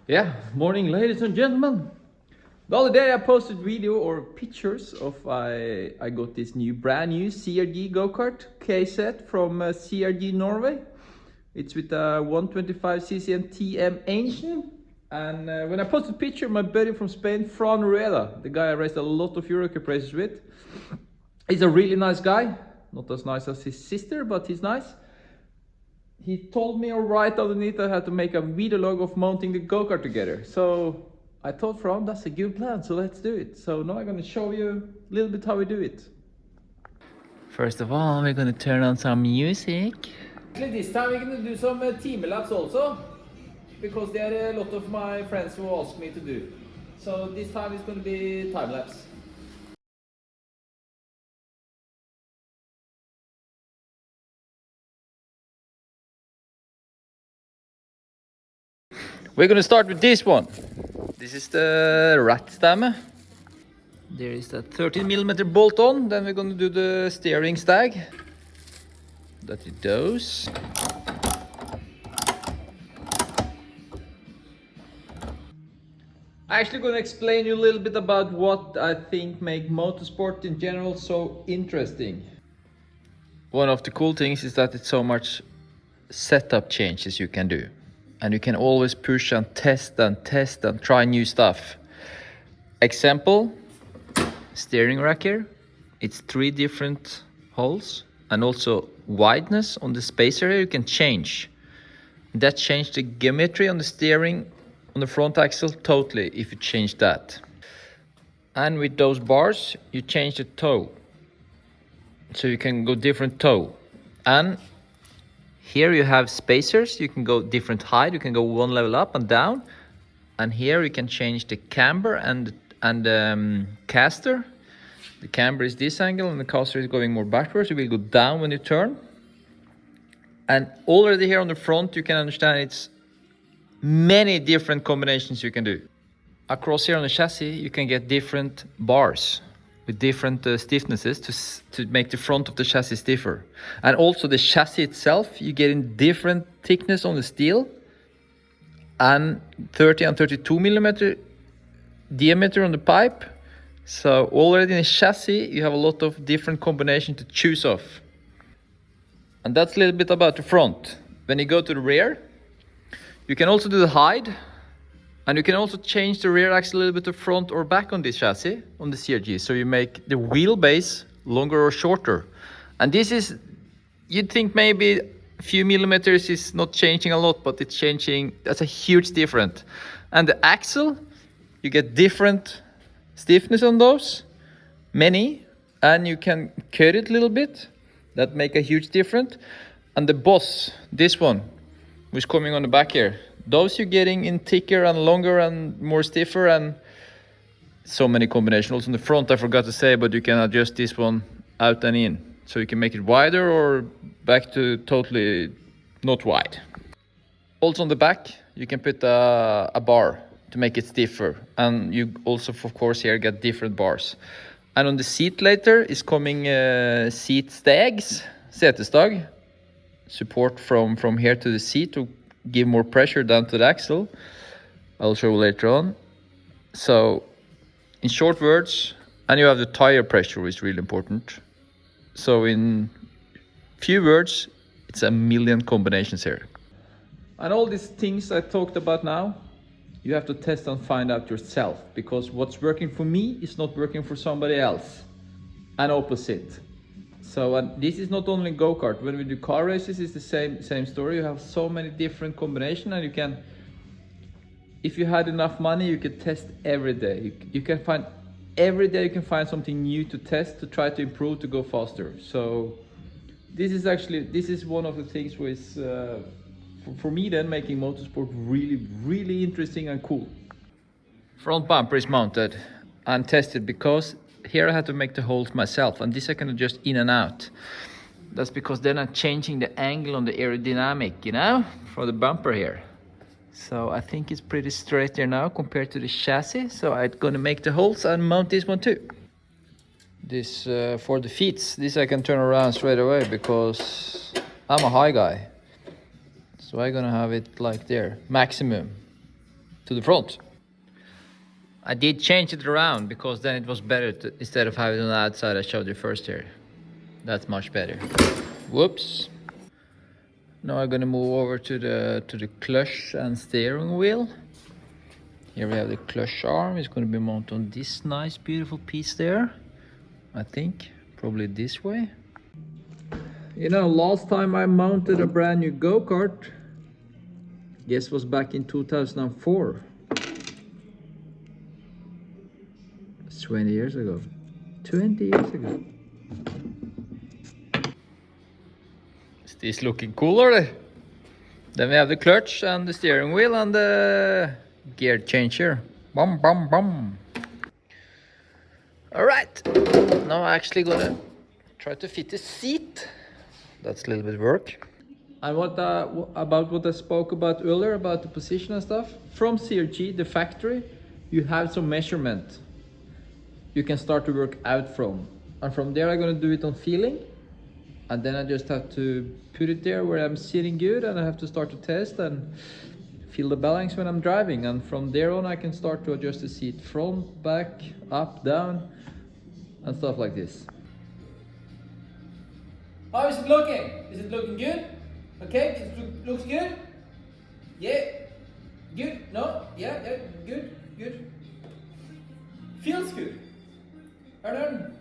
Yeah, morning ladies and gentlemen. The other day I posted video or pictures of I got this brand new CRG Gokart KZ from CRG Norway. It's with a 125cc and TM engine. And when I posted a picture, my buddy from Spain, Fran Rueda, the guy I raced a lot of Eurocup races with, he's a really nice guy. Not as nice as his sister, but he's nice. He told me right underneath I had to make a video log of mounting the go-kart together. So I thought, Fran, that's a good plan, so let's do it. So now I'm going to show you a little bit how we do it. First of all, we're going to turn on some music. Actually, this time we're going to do some time lapse also, because there are a lot of my friends who asked me to do. So this time it's going to be time lapse. We're going to start with this one. This is the rat stammer. There is a 13mm bolt on. Then we're going to do the steering stag. That it does. I'm actually going to explain you a little bit about what I think make motorsport in general so interesting. One of the cool things is that it's so much setup changes you can do. And you can always push and test and try new stuff. Example, steering rack here. It's 3 different holes, and also wideness on the spacer here you can change. That changed the geometry on the steering on the front axle totally if you change that. And with those bars you change the toe, so you can go different toe. And here you have spacers, you can go different height, you can go 1 level up and down. And here you can change the camber and caster. The camber is this angle and the caster is going more backwards. You will go down when you turn. And already here on the front you can understand it's many different combinations you can do. Across here on the chassis you can get different bars with different stiffnesses to make the front of the chassis stiffer. And also the chassis itself, you get in different thickness on the steel, and 30 and 32mm diameter on the pipe. So already in the chassis you have a lot of different combinations to choose of. And that's a little bit about the front. When you go to the rear, you can also do the hide. And you can also change the rear axle a little bit to front or back on this chassis, on the CRG. So you make the wheelbase longer or shorter. And this is, you'd think maybe a few millimeters is not changing a lot, but it's changing, that's a huge difference. And the axle, you get different stiffness on those, many, and you can cut it a little bit. That make a huge difference. And the boss, this one, which is coming on the back here, those you're getting in thicker and longer and more stiffer, and so many combinations. Also on the front I forgot to say, but you can adjust this one out and in. So you can make it wider or back to totally not wide. Also on the back you can put a bar to make it stiffer. And you also of course here get different bars. And on the seat later is coming seat stags, setestag. Support from here to the seat to give more pressure down to the axle. I'll show later on. So in short words, and you have the tire pressure, which is really important. So in few words, it's a million combinations here. And all these things I talked about now, you have to test and find out yourself, because what's working for me is not working for somebody else, and opposite. So this is not only go-kart. When we do car races, it's the same story. You have so many different combinations, and you can, if you had enough money, you could test every day. You can find every day you can find something new to test, to try to improve, to go faster. So this is one of the things which for me then making motorsport really interesting and cool. Front bumper is mounted and tested, because here I had to make the holes myself, and this I can adjust in and out. That's because then I'm changing the angle on the aerodynamic, you know, for the bumper here. So I think it's pretty straight there now compared to the chassis. So I'm gonna make the holes and mount this one too. This for the feet, this I can turn around straight away because I'm a high guy. So I'm gonna have it like there, maximum. to the front. I did change it around because then it was better to, instead of having it on the outside I showed you first here. That's much better. Whoops. Now I'm gonna move over to the clutch and steering wheel. Here we have the clutch arm. It's gonna be mounted on this nice beautiful piece there. I think probably this way. You know, last time I mounted a brand new go-kart, guess was back in 2004. It's 20 years ago. 20 years ago. Is this looking cool already? Then we have the clutch and the steering wheel and the gear changer. Bum bum bum. Alright, now I'm actually gonna try to fit the seat. That's a little bit of work. And what about what I spoke about earlier about the position and stuff? From CRG, the factory, you have some measurement you can start to work out from. And from there I'm gonna do it on feeling. And then I just have to put it there where I'm sitting good, and I have to start to test and feel the balance when I'm driving. And from there on I can start to adjust the seat front, back, up, down, and stuff like this. How is it looking? Is it looking good? Okay, it looks good? Yeah, good, no, yeah, good, good. Feels good. And then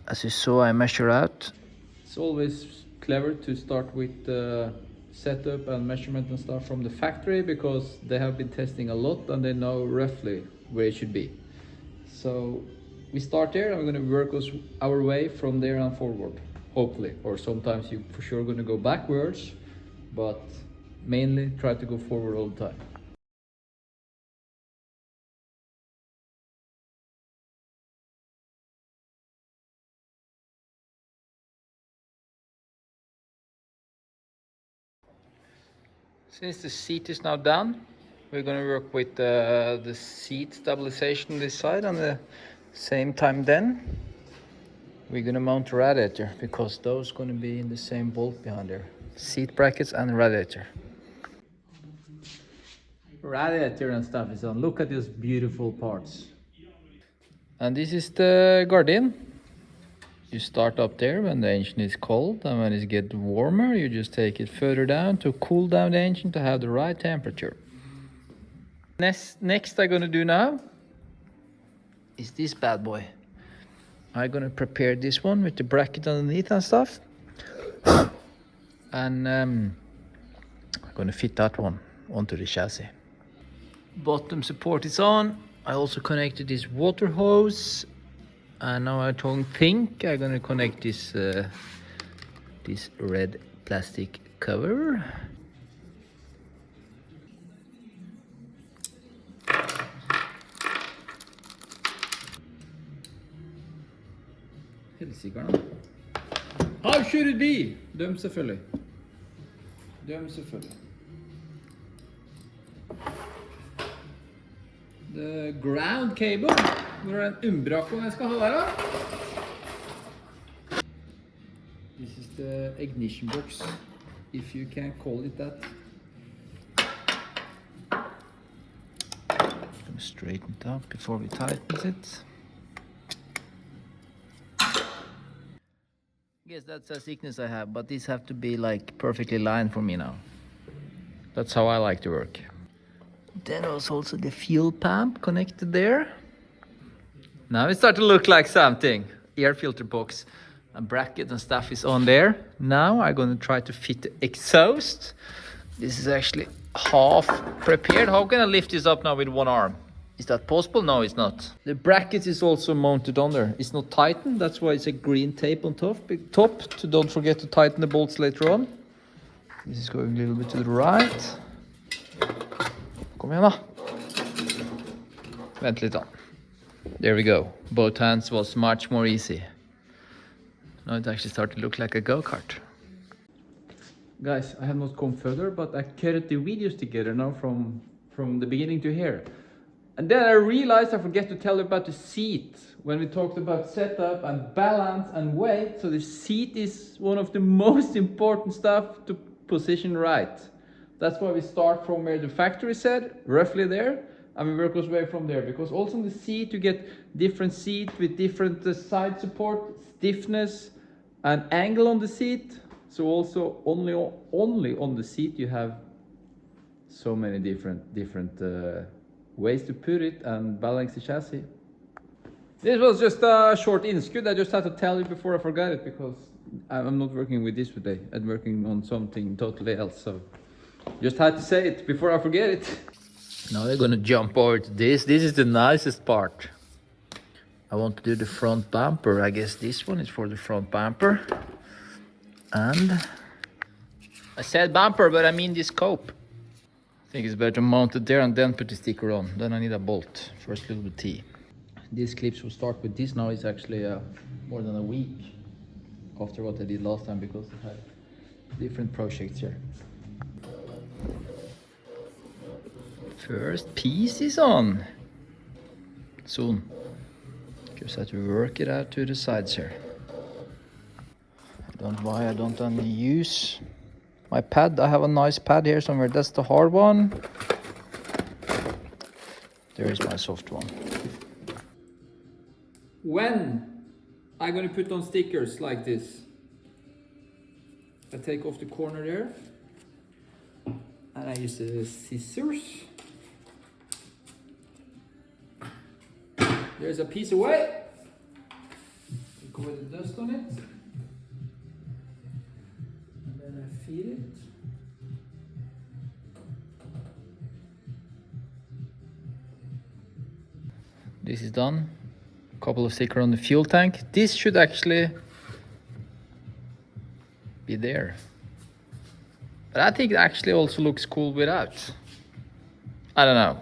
as you saw, I measure out. It's always clever to start with setup and measurement and stuff from the factory, because they have been testing a lot and they know roughly where it should be. So we start there and we're going to work our way from there and forward, hopefully. Or sometimes you for sure going to go backwards, but mainly try to go forward all the time. Since the seat is now down, we're going to work with the seat stabilization on this side. On the same time then, we're going to mount the radiator, because those are going to be in the same bolt behind there. Seat brackets and radiator. Radiator and stuff is on. Look at these beautiful parts. And this is the guardian. You start up there when the engine is cold, and when it gets warmer you just take it further down to cool down the engine to have the right temperature. Next I'm gonna do now is this bad boy. I'm gonna prepare this one with the bracket underneath and stuff, and I'm gonna fit that one onto the chassis. Bottom support is on. I also connected this water hose. And now I think I'm gonna connect this this red plastic cover. Helsikarna. How should it be? Døm selvfølgelig. The ground cable. Hvor er den umbrakkoen jeg skal ha der da? This is the ignition box, if you can call it that. Gonna straighten it up before we tighten it. Guess that's a sickness I have, but these have to be like perfectly lined for me now. That's how I like to work. Then was also the fuel pump connected there. Now it starts to look like something. Air filter box and bracket and stuff is on there. Now I'm going to try to fit the exhaust. This is actually half prepared. How can I lift this up now with one arm? Is that possible? No, it's not. The bracket is also mounted on there. It's not tightened. That's why it's a green tape on top. To don't forget to tighten the bolts later on. This is going a little bit to the right. Kom igjen da. Vent litt da. There we go. Both hands was much more easy. Now it actually started to look like a go-kart. Guys, I have not come further, but I cut the videos together now from the beginning to here. And then I realized I forget to tell you about the seat when we talked about setup and balance and weight. So the seat is one of the most important stuff to position right. That's why we start from where the factory said, roughly there, and we work our way from there. Because also on the seat you get different seat with different side support, stiffness, and angle on the seat. So also only on the seat you have so many different ways to put it and balance the chassis. This was just a short inskud. I just had to tell you before I forgot it, because I'm not working with this today. I'm working on something totally else. So just had to say it before I forget it. Now we're gonna jump over to this. This is the nicest part. I want to do the front bumper. I guess this one is for the front bumper. And I said bumper, but I mean this scope. I think it's better to mount it there and then put the sticker on. Then I need a bolt. First little T. These clips will start with this now. It's actually more than a week after what I did last time, because I had different projects here. First piece is on. Soon. Just have to work it out to the sides here. I don't know why I don't only use my pad. I have a nice pad here somewhere. That's the hard one. There is my soft one. When I'm gonna put on stickers like this, I take off the corner there and I use the scissors. There's a piece away. Go with the dust on it. And then I feed it. This is done. Couple of stickers on the fuel tank. This should actually be there, but I think it actually also looks cool without. I don't know.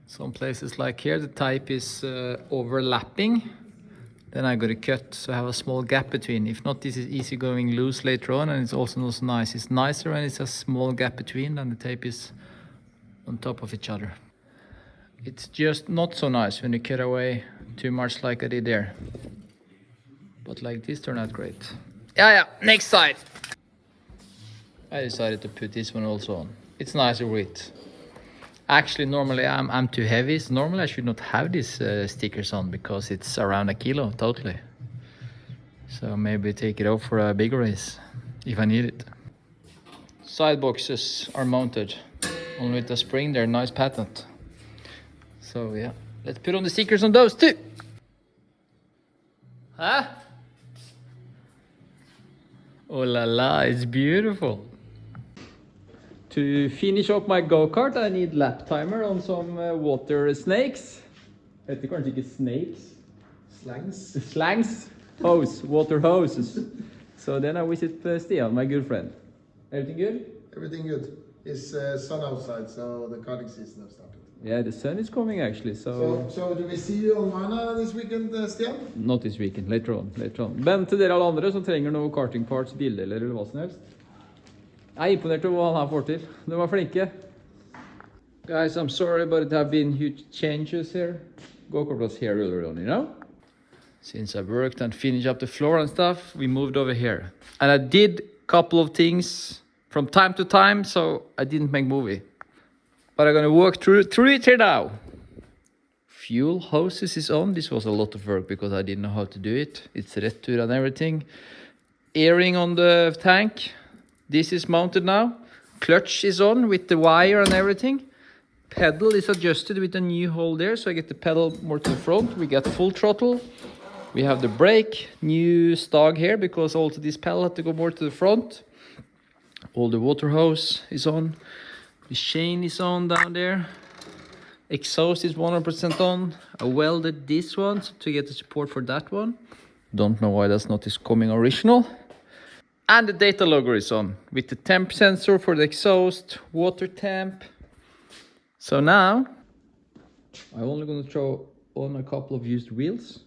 Some places like here the type is overlapping. Then I got to cut so I have a small gap between. If not, this is easy going loose later on, and it's also not nice. It's nicer when it's a small gap between than the tape is on top of each other. It's just not so nice when you cut away too much like I did there. But like this turned out great. Yeah, next side. I decided to put this one also on. It's nicer with. Actually, normally I'm too heavy. So normally I should not have these stickers on, because it's around a kilo totally. So maybe take it off for a bigger race if I need it. Side boxes are mounted only with a spring. They're nice patent. So yeah, let's put on the stickers on those too. Huh? Oh la la, it's beautiful. To finish up my go-kart, I need lap timer on some water snakes. Heter kanskje ikke snakes? Slangs. Hose, water hoses. So then I visit Stian, my good friend. Everything good? Everything good. It's sun outside, so the karting season has started. Yeah, the sun is coming actually, so do we see you on Mana this weekend, Stian? Not this weekend, later on. Men til dere alle andre som trenger noe karting parts, bildeler eller hva som helst. Jeg er imponert over hva han her får til. De var flinke. Guys, I'm sorry, but there have been huge changes here. Gokart was here earlier on, you know? Since I worked and finished up the floor and stuff, we moved over here. And I did a couple of things from time to time, so I didn't make movie. But I'm gonna work through it here now. Fuel hoses is on. This was a lot of work because I didn't know how to do it. It's retur and everything. Airing on the tank. This is mounted now. Clutch is on with the wire and everything. Pedal is adjusted with a new hole there, so I get the pedal more to the front. We got full throttle. We have the brake, new stog here, because also this pedal had to go more to the front. All the water hose is on. The chain is on down there. Exhaust is 100% on. I welded this one to get the support for that one. Don't know why that's not coming original. And the data logger is on with the temp sensor for the exhaust, water temp. So now I'm only going to throw on a couple of used wheels,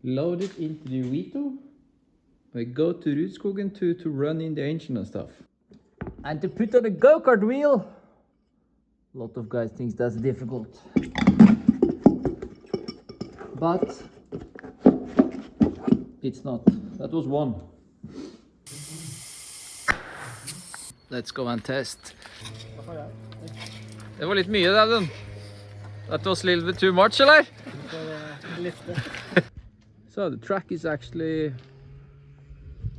load it into the Vito. I go to Rudskogen to run in the engine and stuff. And to put on a go-kart wheel, a lot of guys think that's difficult. but it's not. That was one. Let's go and test. Det var litt mye, Davden. That was a little bit too much, eller? So the track is actually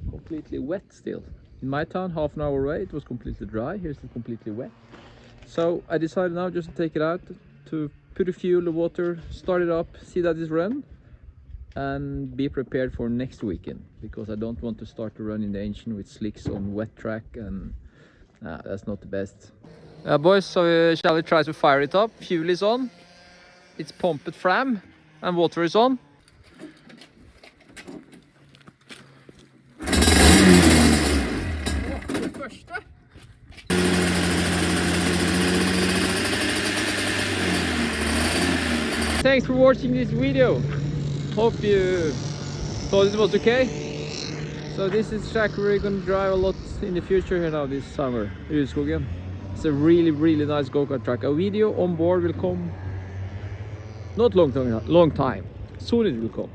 completely wet still. In my town, half an hour away, it was completely dry. Here's it completely wet. So I decided now just to take it out, to put the fuel, the water, start it up, see that it's run, and be prepared for next weekend, because I don't want to start to run in the engine with slicks on wet track, and that's not the best. Boys, so shall we try to fire it up? Fuel is on, it's pumped fram, and water is on. Thanks for watching this video. Hope you thought it was okay. So this is track we're gonna drive a lot in the future here now this summer. Rudskogen. It's a really nice go-kart track. A video on board will come not long time. Soon it will come.